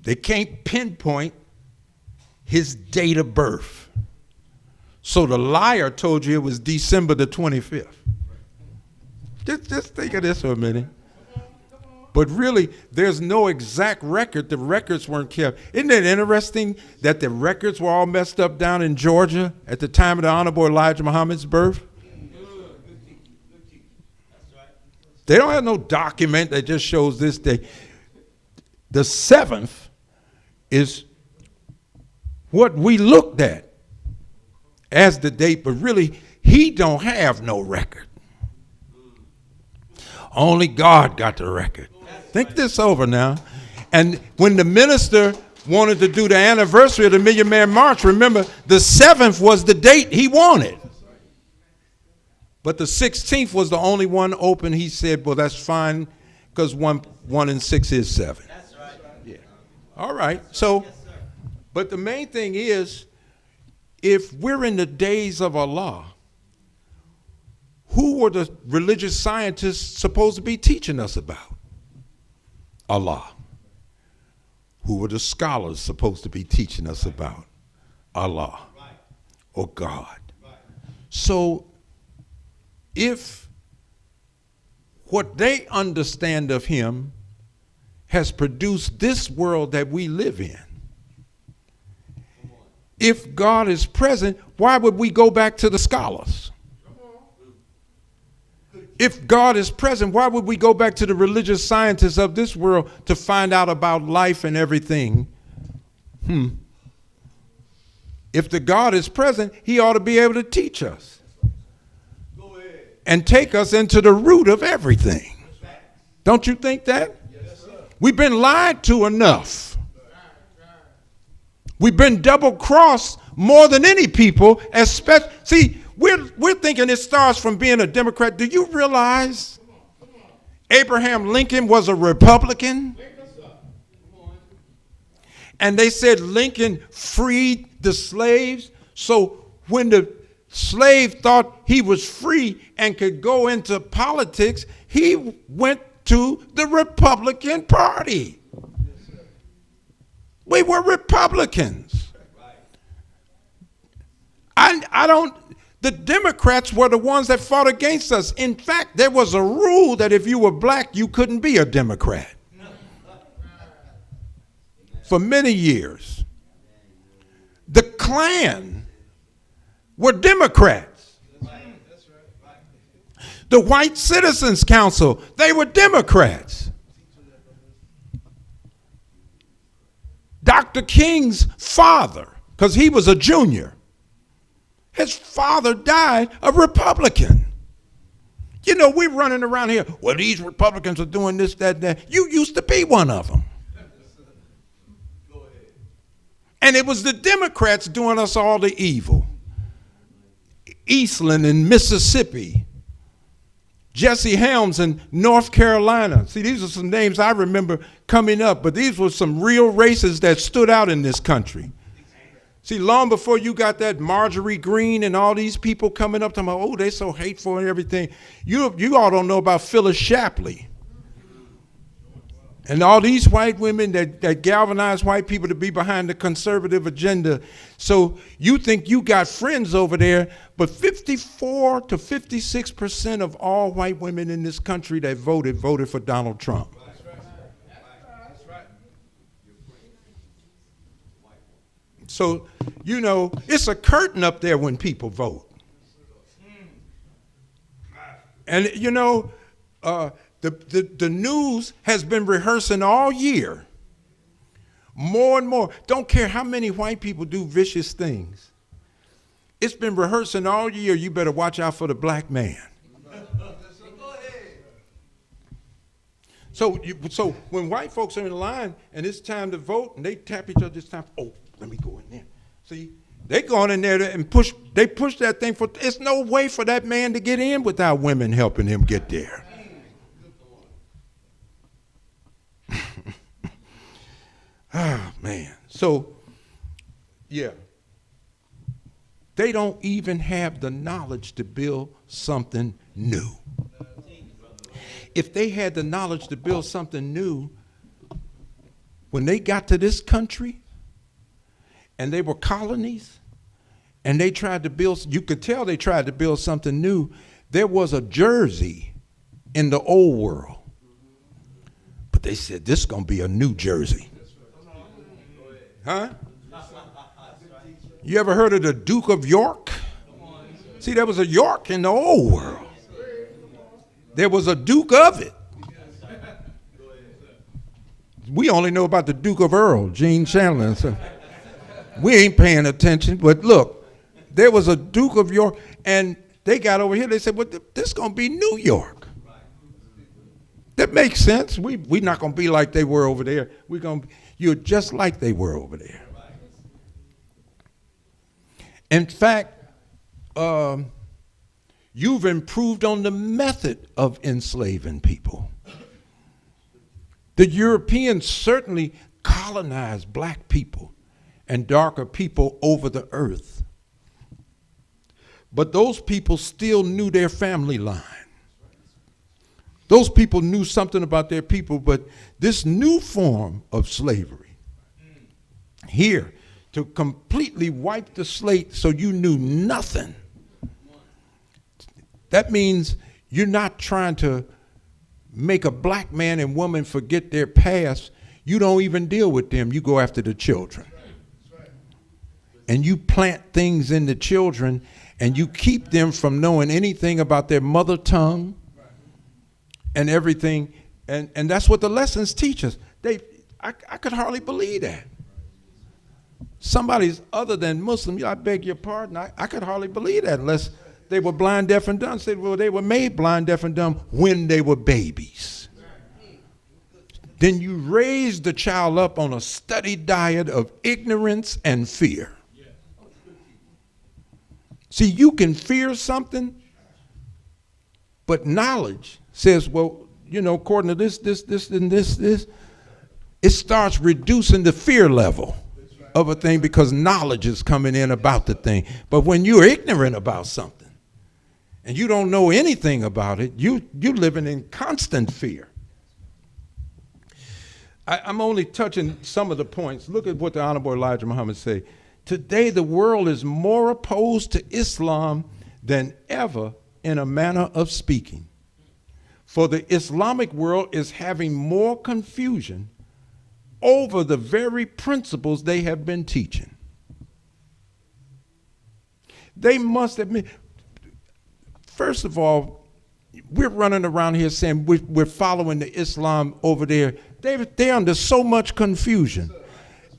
They can't pinpoint his date of birth. So the liar told you it was December the 25th. Just think of this for a minute. But really, there's no exact record. The records weren't kept. Isn't it interesting that the records were all messed up down in Georgia at the time of the Honorable Elijah Muhammad's birth? They don't have no document that just shows this day. The 7th is what we looked at as the date, but really, he don't have no record. Only God got the record. Think this over now. And when the minister wanted to do the anniversary of the Million Man March, remember, the 7th was the date he wanted. But the 16th was the only one open. He said, well, that's fine, because 1 and 6 is 7. That's right. Yeah. All right. So, but the main thing is, if we're in the days of Allah, who were the religious scientists supposed to be teaching us about? Allah. Who were the scholars supposed to be teaching us about? Allah or God. So if what they understand of him has produced this world that we live in, if God is present, why would we go back to the scholars? If God is present, why would we go back to the religious scientists of this world to find out about life and everything? If the God is present, he ought to be able to teach us and take us into the root of everything. Don't you think that? We've been lied to enough. We've been double-crossed more than any people, especially. See, we're thinking it starts from being a Democrat. Do you realize Abraham Lincoln was a Republican? And they said Lincoln freed the slaves. So when the slave thought he was free and could go into politics, he went to the Republican Party. We were Republicans. The Democrats were the ones that fought against us. In fact, there was a rule that if you were black, you couldn't be a Democrat. For many years. The Klan were Democrats. The White Citizens Council, they were Democrats. Dr. King's father, because he was a junior, his father died a Republican. You know, we're running around here, well, these Republicans are doing this, that, that. You used to be one of them. And it was the Democrats doing us all the evil. Eastland in Mississippi. Jesse Helms in North Carolina. See, these are some names I remember coming up, but these were some real races that stood out in this country. See, long before you got that Marjorie Greene and all these people coming up talking about, oh, they're so hateful and everything. You all don't know about Phyllis Shapley. And all these white women that galvanize white people to be behind the conservative agenda. So you think you got friends over there, but 54 to 56% of all white women in this country that voted for Donald Trump. That's right. So, you know, it's a curtain up there when people vote. And, you know, the news has been rehearsing all year. More and more. Don't care how many white people do vicious things. It's been rehearsing all year. You better watch out for the black man. So when white folks are in line and it's time to vote and they tap each other, it's time, oh, let me go in there. See, they going in there and push that thing for, it's no way for that man to get in without women helping him get there. Ah, man. So, yeah. They don't even have the knowledge to build something new. If they had the knowledge to build something new, when they got to this country and they were colonies and they tried to build, you could tell they tried to build something new. There was a Jersey in the old world. But they said, this is going to be a New Jersey. Huh? You ever heard of the Duke of York? See, there was a York in the old world. There was a Duke of it. We only know about the Duke of Earl, Gene Chandler. So we ain't paying attention. But look, there was a Duke of York, and they got over here. They said, well, this is going to be New York. That makes sense. We're not going to be like they were over there. You're just like they were over there. In fact, you've improved on the method of enslaving people. The Europeans certainly colonized black people and darker people over the earth. But those people still knew their family line. Those people knew something about their people, but this new form of slavery here to completely wipe the slate so you knew nothing. That means you're not trying to make a black man and woman forget their past. You don't even deal with them. You go after the children. And you plant things in the children and you keep them from knowing anything about their mother tongue and everything. And that's what the lessons teach us. I could hardly believe that. Somebody's other than Muslim, I beg your pardon, I could hardly believe that unless they were blind, deaf, and dumb. Said, well, they were made blind, deaf, and dumb when they were babies. Then you raise the child up on a steady diet of ignorance and fear. See, you can fear something, but knowledge says, well, according to this, and this, it starts reducing the fear level of a thing because knowledge is coming in about the thing. But when you're ignorant about something and you don't know anything about it, you're living in constant fear. I'm only touching some of the points. Look at what the Honorable Elijah Muhammad said. Today, the world is more opposed to Islam than ever in a manner of speaking. For the Islamic world is having more confusion over the very principles they have been teaching. They must admit, first of all, we're running around here saying we're following the Islam over there. They're under so much confusion.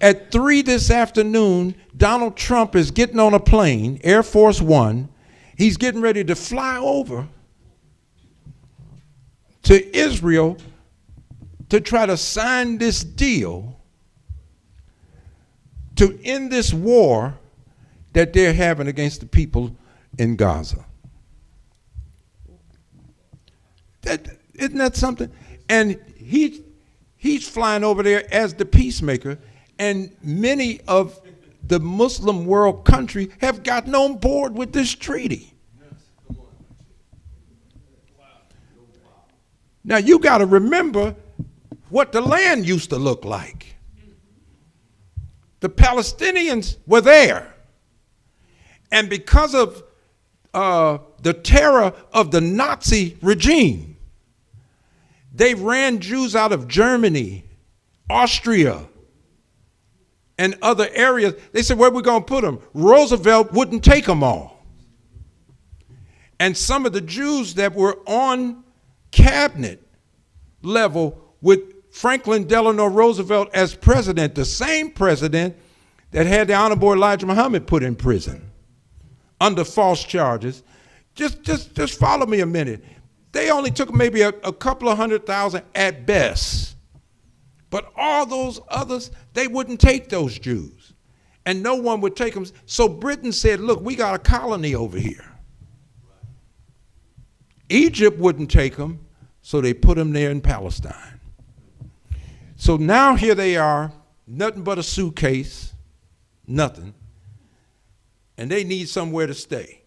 At 3 this afternoon, Donald Trump is getting on a plane, Air Force One. He's getting ready to fly over to Israel to try to sign this deal to end this war that they're having against the people in Gaza. Isn't that something? And he's flying over there as the peacemaker, and many of the Muslim world countries have gotten on board with this treaty. Now you got to remember what the land used to look like. The Palestinians were there. And because of the terror of the Nazi regime, they ran Jews out of Germany, Austria, and other areas. They said, where are we going to put them? Roosevelt wouldn't take them all. And some of the Jews that were on cabinet level with Franklin Delano Roosevelt as president, the same president that had the Honorable Elijah Muhammad put in prison under false charges. Just follow me a minute. They only took maybe a couple of 100,000 at best. But all those others, they wouldn't take those Jews. And no one would take them. So Britain said, look, we got a colony over here. Egypt wouldn't take them, so they put them there in Palestine. So now here they are, nothing but a suitcase, nothing. And they need somewhere to stay.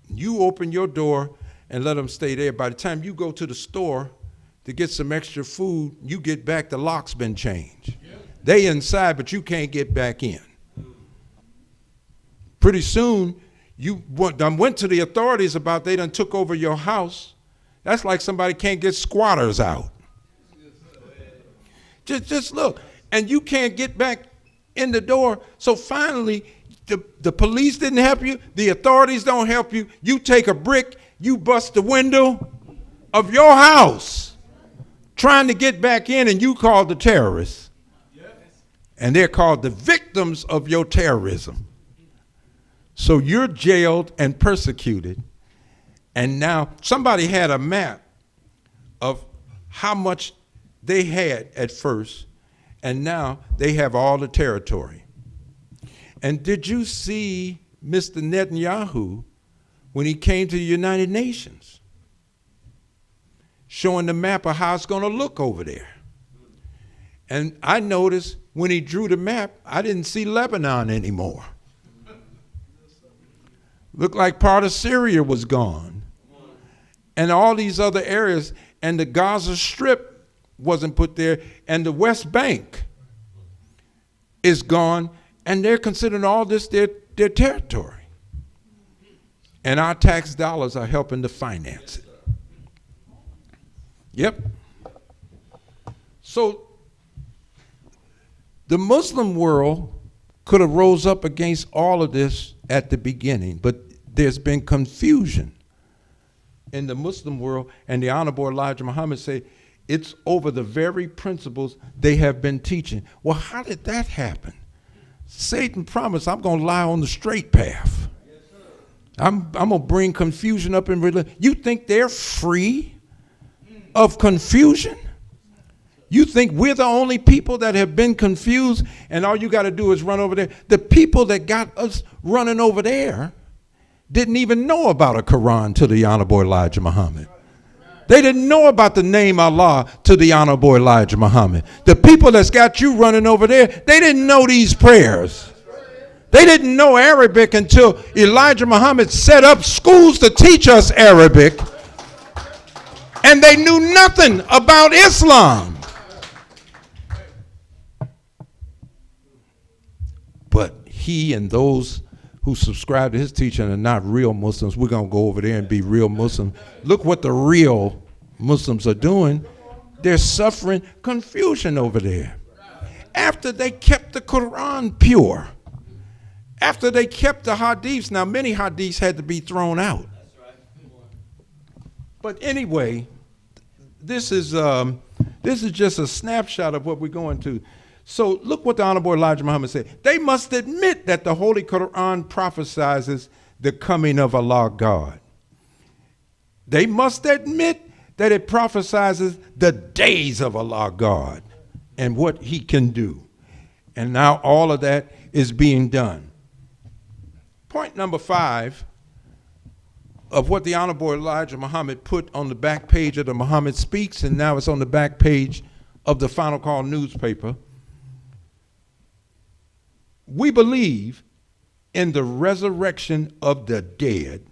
You open your door and let them stay there. By the time you go to the store to get some extra food, you get back, the lock's been changed. Yeah. They inside, but you can't get back in. Pretty soon, you went to the authorities about they done took over your house. That's like somebody can't get squatters out. Just look, and you can't get back in the door. So finally, the police didn't help you. The authorities don't help you. You take a brick, you bust the window of your house trying to get back in, and you call the terrorists. And they're called the victims of your terrorism. So you're jailed and persecuted. And now somebody had a map of how much they had at first, and now they have all the territory. And did you see Mr. Netanyahu when he came to the United Nations, showing the map of how it's going to look over there? And I noticed when he drew the map, I didn't see Lebanon anymore. Looked like part of Syria was gone. And all these other areas, and the Gaza Strip wasn't put there, and the West Bank is gone, and they're considering all this their territory. And our tax dollars are helping to finance it. Yep. So the Muslim world could have rose up against all of this at the beginning, but there's been confusion in the Muslim world, and the Honorable Elijah Muhammad said it's over the very principles they have been teaching. Well, how did that happen? Satan promised, I'm going to lie on the straight path. I'm going to bring confusion up in religion. You think they're free of confusion? You think we're the only people that have been confused and all you got to do is run over there? The people that got us running over there didn't even know about a Quran to the Honorable Elijah Muhammad. They didn't know about the name Allah to the Honorable Elijah Muhammad. The people that's got you running over there, they didn't know these prayers. They didn't know Arabic until Elijah Muhammad set up schools to teach us Arabic, and they knew nothing about Islam. But he and those who subscribe to his teaching are not real Muslims. We're going to go over there and be real Muslims. Look what the real Muslims are doing. They're suffering confusion over there. After they kept the Quran pure, after they kept the hadiths, now many hadiths had to be thrown out. But anyway, this is just a snapshot of what we're going to. So look what the Honorable Elijah Muhammad said. They must admit that the Holy Quran prophesizes the coming of Allah God. They must admit that it prophesizes the days of Allah God and what he can do. And now all of that is being done. Point number 5 of what the Honorable Elijah Muhammad put on the back page of the Muhammad Speaks, and now it's on the back page of the Final Call newspaper. We believe in the resurrection of the dead,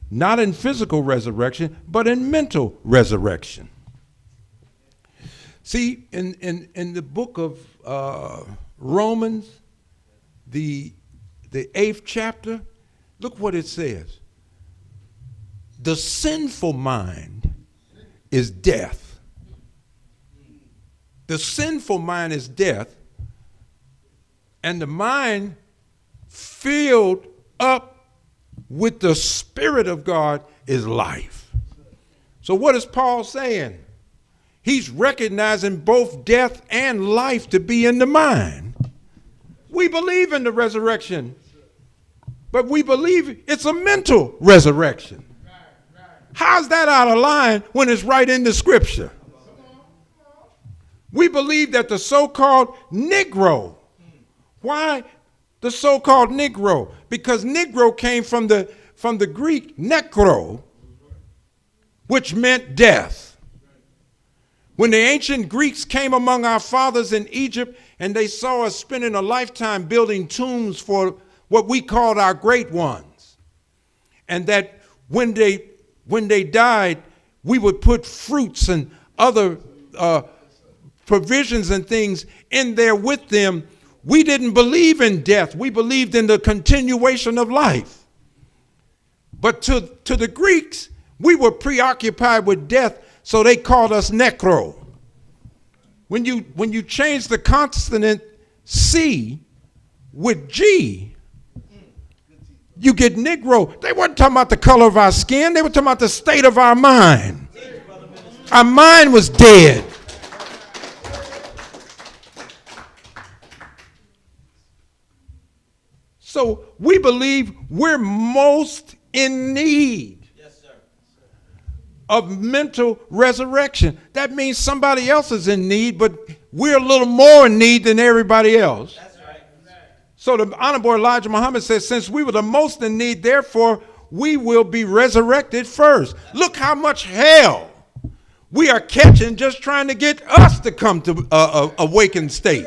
not in physical resurrection, but in mental resurrection. See, in the book of Romans, the 8th chapter, look what it says. The sinful mind is death. The sinful mind is death. And the mind filled up with the Spirit of God is life. So what is Paul saying? He's recognizing both death and life to be in the mind. We believe in the resurrection, but we believe it's a mental resurrection. How's that out of line when it's right in the scripture? We believe that the so-called Negro. Why the so-called Negro? Because Negro came from the Greek nekro, which meant death. When the ancient Greeks came among our fathers in Egypt and they saw us spending a lifetime building tombs for what we called our great ones, and that when they died, we would put fruits and other provisions and things in there with them. We didn't believe in death. We believed in the continuation of life. But to the Greeks, we were preoccupied with death, so they called us necro. When you change the consonant C with G, you get Negro. They weren't talking about the color of our skin. They were talking about the state of our mind. Our mind was dead. So we believe we're most in need of mental resurrection. That means somebody else is in need, but we're a little more in need than everybody else. That's right. So the Honorable Elijah Muhammad says, since we were the most in need, therefore we will be resurrected first. Look how much hell we are catching just trying to get us to come to awakened state.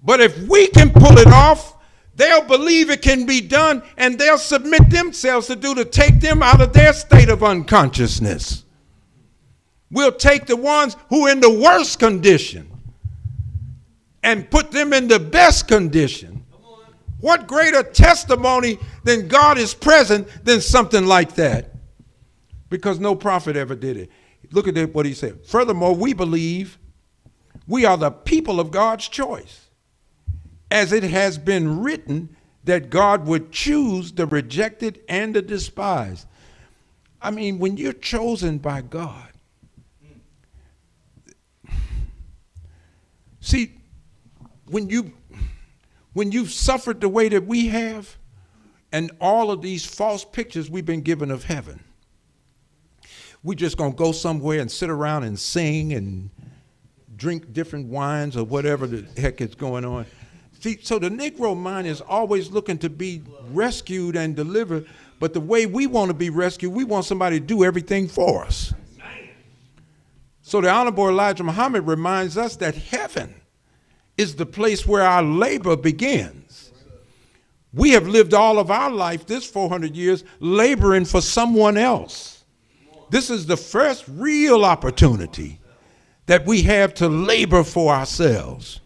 But if we can pull it off, they'll believe it can be done, and they'll submit themselves to take them out of their state of unconsciousness. We'll take the ones who are in the worst condition and put them in the best condition. What greater testimony than God is present than something like that? Because no prophet ever did it. Look at what he said. Furthermore, we believe we are the people of God's choice, as it has been written that God would choose the rejected and the despised. I mean, when you're chosen by God, see, when you've suffered the way that we have, and all of these false pictures we've been given of heaven, we're just going to go somewhere and sit around and sing and drink different wines or whatever the heck is going on. See, so the Negro mind is always looking to be rescued and delivered, but the way we want to be rescued, we want somebody to do everything for us. So the Honorable Elijah Muhammad reminds us that heaven is the place where our labor begins. We have lived all of our life, this 400 years, laboring for someone else. This is the first real opportunity that we have to labor for ourselves.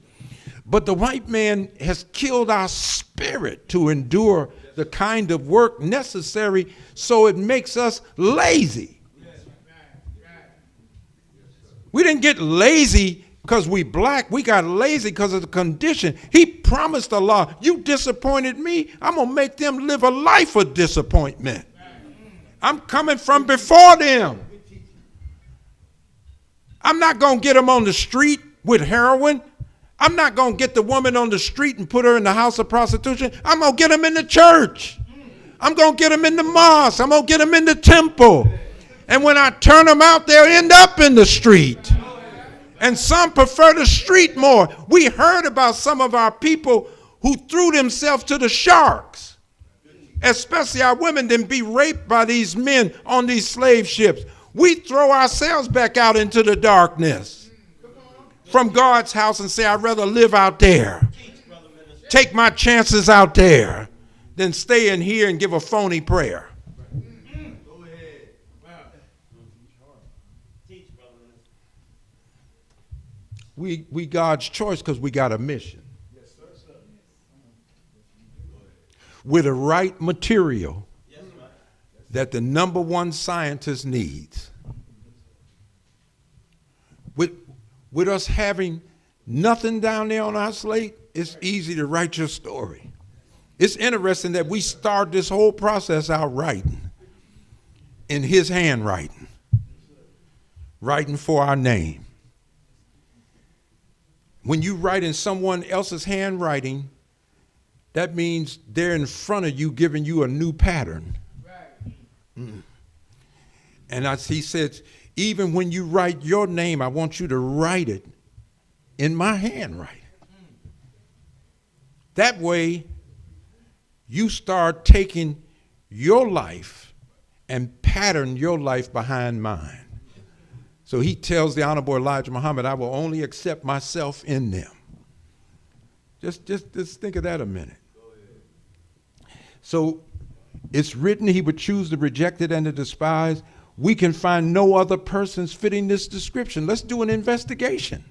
But the white man has killed our spirit to endure the kind of work necessary, so it makes us lazy. We didn't get lazy because we black. We got lazy because of the condition. He promised Allah, you disappointed me, I'm going to make them live a life of disappointment. I'm coming from before them. I'm not going to get them on the street with heroin. I'm not going to get the woman on the street and put her in the house of prostitution. I'm going to get them in the church. I'm going to get them in the mosque. I'm going to get them in the temple. And when I turn them out, they'll end up in the street. And some prefer the street more. We heard about some of our people who threw themselves to the sharks, especially our women, then be raped by these men on these slave ships. We throw ourselves back out into the darkness from God's house and say, I'd rather live out there, take my chances out there, than stay in here and give a phony prayer. We God's choice because we got a mission. With the right material that the number one scientist needs. With us having nothing down there on our slate, it's easy to write your story. It's interesting that we start this whole process out writing in his handwriting, writing for our name. When you write in someone else's handwriting, that means they're in front of you giving you a new pattern. And he says, even when you write your name, I want you to write it in my handwriting. That way, you start taking your life and pattern your life behind mine. So he tells the Honorable Elijah Muhammad, I will only accept myself in them. Just think of that a minute. So it's written he would choose the rejected and the despised. we can find no other persons fitting this description. Let's do an investigation.